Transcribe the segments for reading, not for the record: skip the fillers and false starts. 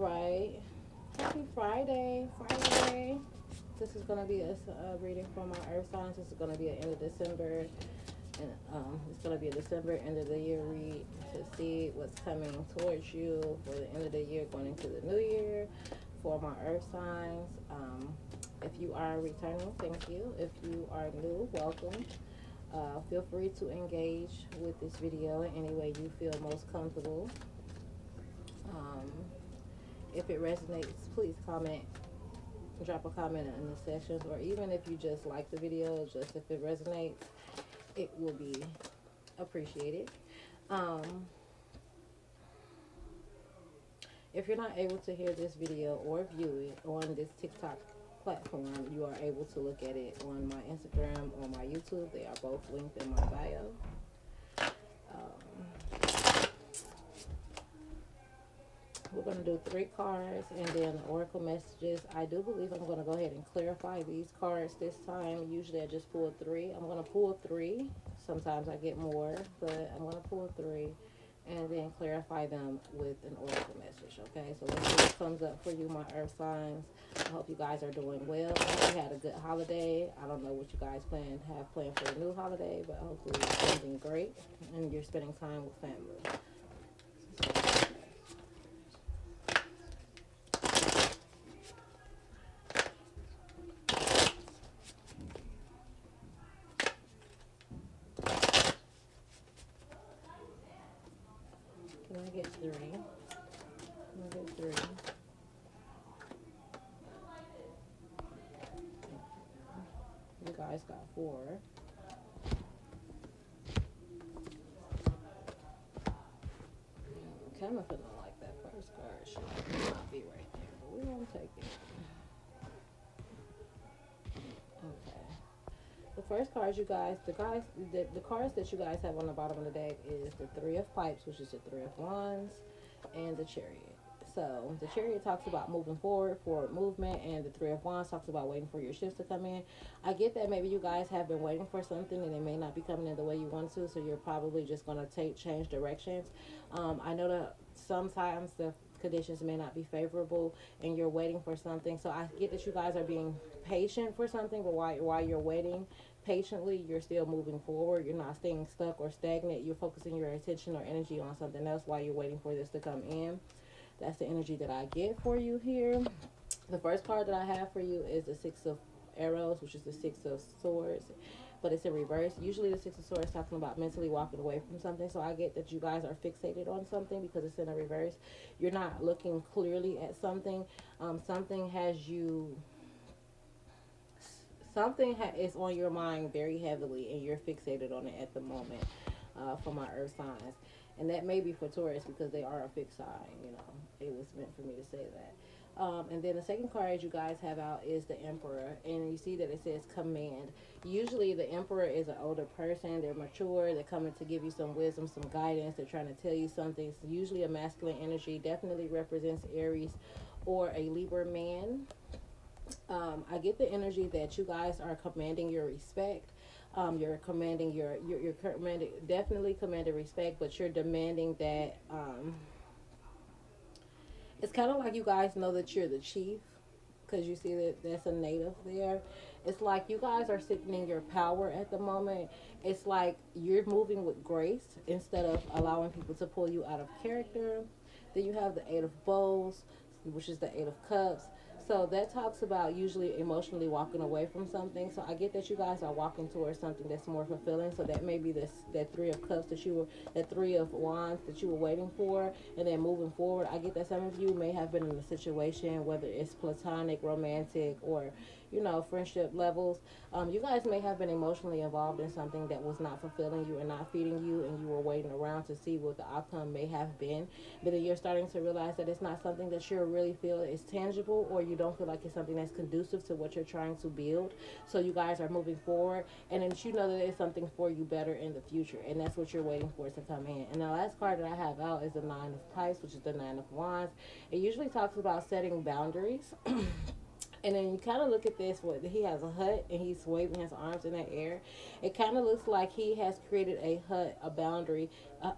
right. Happy Friday. Friday. This is going to be a reading for my earth signs. This is going to be an end of December. And it's going to be a December end of the year read to see what's coming towards you for the end of the year going into the new year for my earth signs. If you are returning, thank you. If you are new, welcome. Feel free to engage with this video in any way you feel most comfortable. Um, if it resonates, please comment, drop a comment in the sessions, or even if you just like the video, just if it resonates, it will be appreciated. Um, if you're not able to hear this video or view it on this TikTok platform, you are able to look at it on my Instagram or my YouTube. They are both linked in my bio. We're going to do 3 cards and then oracle messages. I do believe I'm going to go ahead and clarify these cards this time. Usually I just pull 3. I'm going to pull 3. Sometimes I get more, but I'm going to pull 3 and then clarify them with an oracle message. Okay, so let's see what comes up for you, my earth signs. I hope you guys are doing well. I hope you had a good holiday. I don't know what you guys have planned for the new holiday, but hopefully it's something great and you're spending time with family. Can I get 3? Can I get 3? You guys got 4. Okay, I'm feeling like that first card should not be right there, but we're gonna take it. Okay. The first cards, you guys, the cards that you guys have on the bottom of the deck is the 3 of Pipes, which is the 3 of Wands, and the Chariot. So the Chariot talks about moving forward movement, and the 3 of Wands talks about waiting for your shifts to come in. I get that maybe you guys have been waiting for something and it may not be coming in the way you want to, so you're probably just going to change directions. I know that sometimes the conditions may not be favorable and you're waiting for something, so I get that you guys are being patient for something, but while you're waiting patiently, you're still moving forward. You're not staying stuck or stagnant. You're focusing your attention or energy on something else while you're waiting for this to come in. That's the energy that I get for you here. The first card that I have for you is the 6 of Arrows, which is the 6 of Swords, but it's in reverse. Usually the 6 of Swords is talking about mentally walking away from something, so I get that you guys are fixated on something because it's in a reverse. You're not looking clearly at something. Something has you is on your mind very heavily and you're fixated on it at the moment, for my earth signs. And that may be for Taurus because they are a fixed sign, it was meant for me to say that. And then the second card you guys have out is the Emperor, and you see that it says command. Usually the Emperor is an older person. They're mature. They're coming to give you some wisdom, some guidance. They're trying to tell you something. It's usually a masculine energy. Definitely represents Aries or a Libra man. I get the energy that you guys are commanding your respect. You're commanding you're commanding, definitely commanding respect, but you're demanding that. It's kind of like you guys know that you're the chief, because you see that that's a native there. It's like you guys are sitting in your power at the moment. It's like you're moving with grace instead of allowing people to pull you out of character. Then you have the 8 of Bowls, which is the 8 of Cups. So that talks about usually emotionally walking away from something. So I get that you guys are walking towards something that's more fulfilling. So that may be that 3 of Cups that 3 of Wands that you were waiting for, and then moving forward. I get that some of you may have been in a situation, whether it's platonic, romantic, or friendship levels. You guys may have been emotionally involved in something that was not fulfilling you and not feeding you, and you were waiting around to see what the outcome may have been. But then you're starting to realize that it's not something that you really feel is tangible, or you don't feel like it's something that's conducive to what you're trying to build. So you guys are moving forward, and then you know that it's something for you better in the future, and that's what you're waiting for to come in. And the last card that I have out is the 9 of Pipes, which is the 9 of Wands. It usually talks about setting boundaries. And then you kind of look at this, what he has a hut and he's waving his arms in the air. It kind of looks like he has created a hut, a boundary,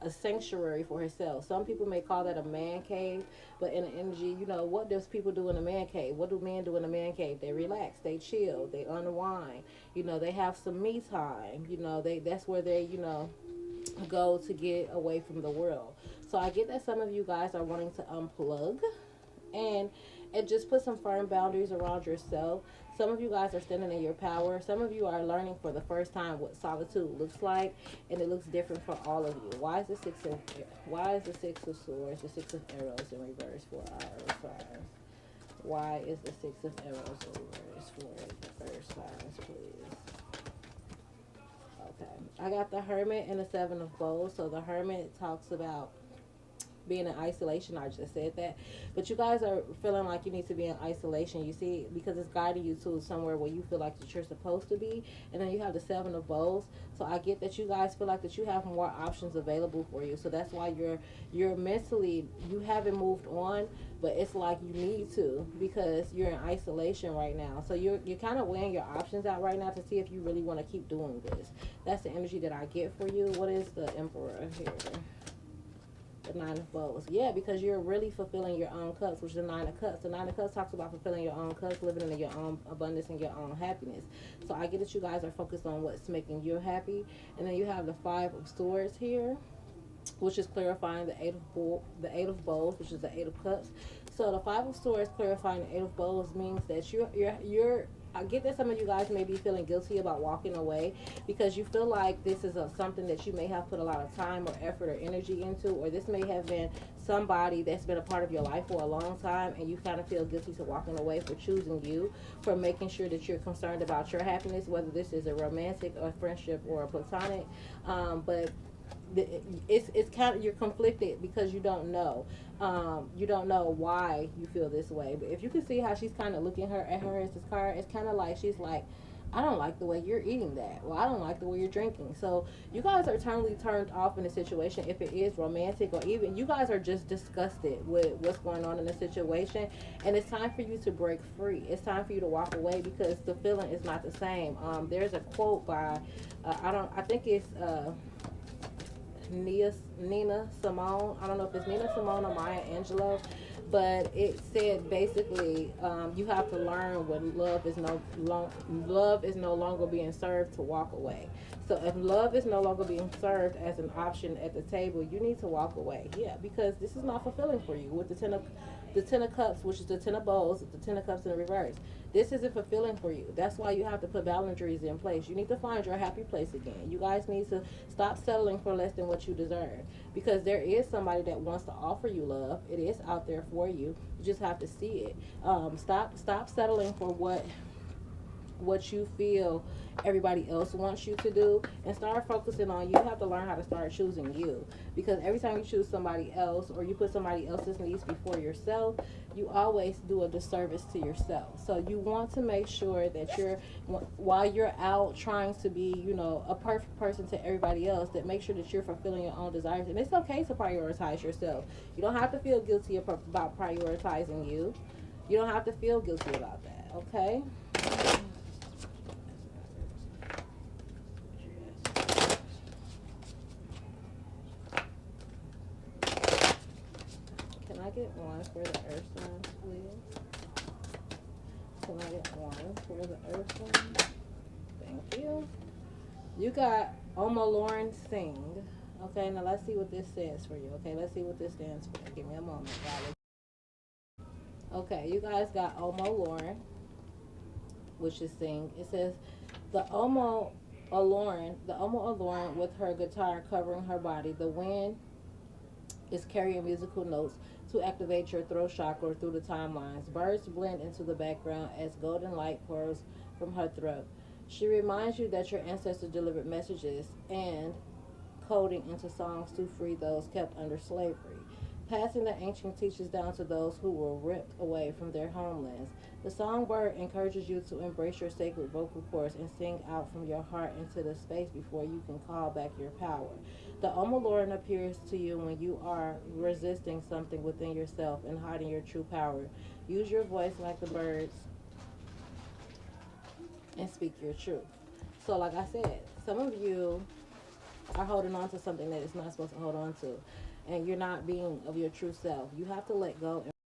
a sanctuary for himself. Some people may call that a man cave, but in the energy, you know, what does people do in a man cave? What do men do in a man cave? They relax, they chill, they unwind. You know, they have some me time. You know, they that's where they, you know, go to get away from the world. So I get that some of you guys are wanting to unplug and just put some firm boundaries around yourself. Some of you guys are standing in your power. Some of you are learning for the first time what solitude looks like, and it looks different for all of you. Why is the six of swords, the six of arrows in reverse for our signs? Why is the six of arrows in reverse for the first signs, please? Okay, I got the hermit and the seven of bowls. So the hermit talks about being in isolation. I just said that, but you guys are feeling like you need to be in isolation, you see, because it's guiding you to somewhere where you feel like that you're supposed to be. And then you have the seven of bowls, so I get that you guys feel like that you have more options available for you, so that's why you're mentally, you haven't moved on, but it's like you need to, because you're in isolation right now. So you're kind of weighing your options out right now to see if you really want to keep doing this. That's the energy that I get for you. What is the emperor here? The nine of bowls. Yeah, because you're really fulfilling your own cups, which is the nine of cups. The nine of cups talks about fulfilling your own cups, living in your own abundance and your own happiness. So I get that you guys are focused on what's making you happy. And then you have the five of swords here, which is clarifying the eight of bowls, which is the eight of cups. So the five of swords clarifying the eight of bowls means that you're I get that some of you guys may be feeling guilty about walking away because you feel like this is something that you may have put a lot of time or effort or energy into, or this may have been somebody that's been a part of your life for a long time, and you kind of feel guilty to walking away for choosing you, for making sure that you're concerned about your happiness, whether this is a romantic or friendship or a platonic. But it's kind of, you're conflicted because you don't know why you feel this way. But if you can see how she's kind of looking her at her as this card, it's kind of like she's like, I don't like the way you're eating that. Well, I don't like the way you're drinking. So you guys are totally turned off in a situation. If it is romantic, or even you guys are just disgusted with what's going on in the situation, and it's time for you to break free. It's time for you to walk away because the feeling is not the same. There's a quote by I think it's Nina Simone. I don't know if it's Nina Simone or Maya Angelou, but it said basically, you have to learn when love is no longer being served to walk away. So if love is no longer being served as an option at the table, you need to walk away. Yeah, because this is not fulfilling for you. With the ten of cups, which is the ten of bowls, the ten of cups in the reverse. This isn't fulfilling for you. That's why you have to put boundaries in place. You need to find your happy place again. You guys need to stop settling for less than what you deserve, because there is somebody that wants to offer you love. It is out there for you. You just have to see it. Stop settling for what you feel everybody else wants you to do, and start focusing on, you have to learn how to start choosing you, because every time you choose somebody else or you put somebody else's needs before yourself, you always do a disservice to yourself. So you want to make sure that while you're out trying to be, you know, a perfect person to everybody else, that make sure that you're fulfilling your own desires. And it's okay to prioritize yourself. You don't have to feel guilty about prioritizing you. You don't have to feel guilty about that, okay? Can I get one for the earth signs, please? Can I get one for the earth signs? Thank you. You got Omo Lauren Singh. Okay, now let's see what this says for you. Okay, let's see what this stands for. Give me a moment, guys. Okay, you guys got Omo Lauren, which is Singh. It says the Omo Lauren with her guitar covering her body. The wind is carrying musical notes to activate your throat chakra through the timelines. Birds blend into the background as golden light pours from her throat. She reminds you that your ancestors delivered messages and coding into songs to free those kept under slavery, passing the ancient teachings down to those who were ripped away from their homelands. The songbird encourages you to embrace your sacred vocal cords and sing out from your heart into the space before you can call back your power. The Omaloran appears to you when you are resisting something within yourself and hiding your true power. Use your voice like the birds and speak your truth. So, like I said, some of you are holding on to something that it's not supposed to hold on to, and you're not being of your true self. You have to let go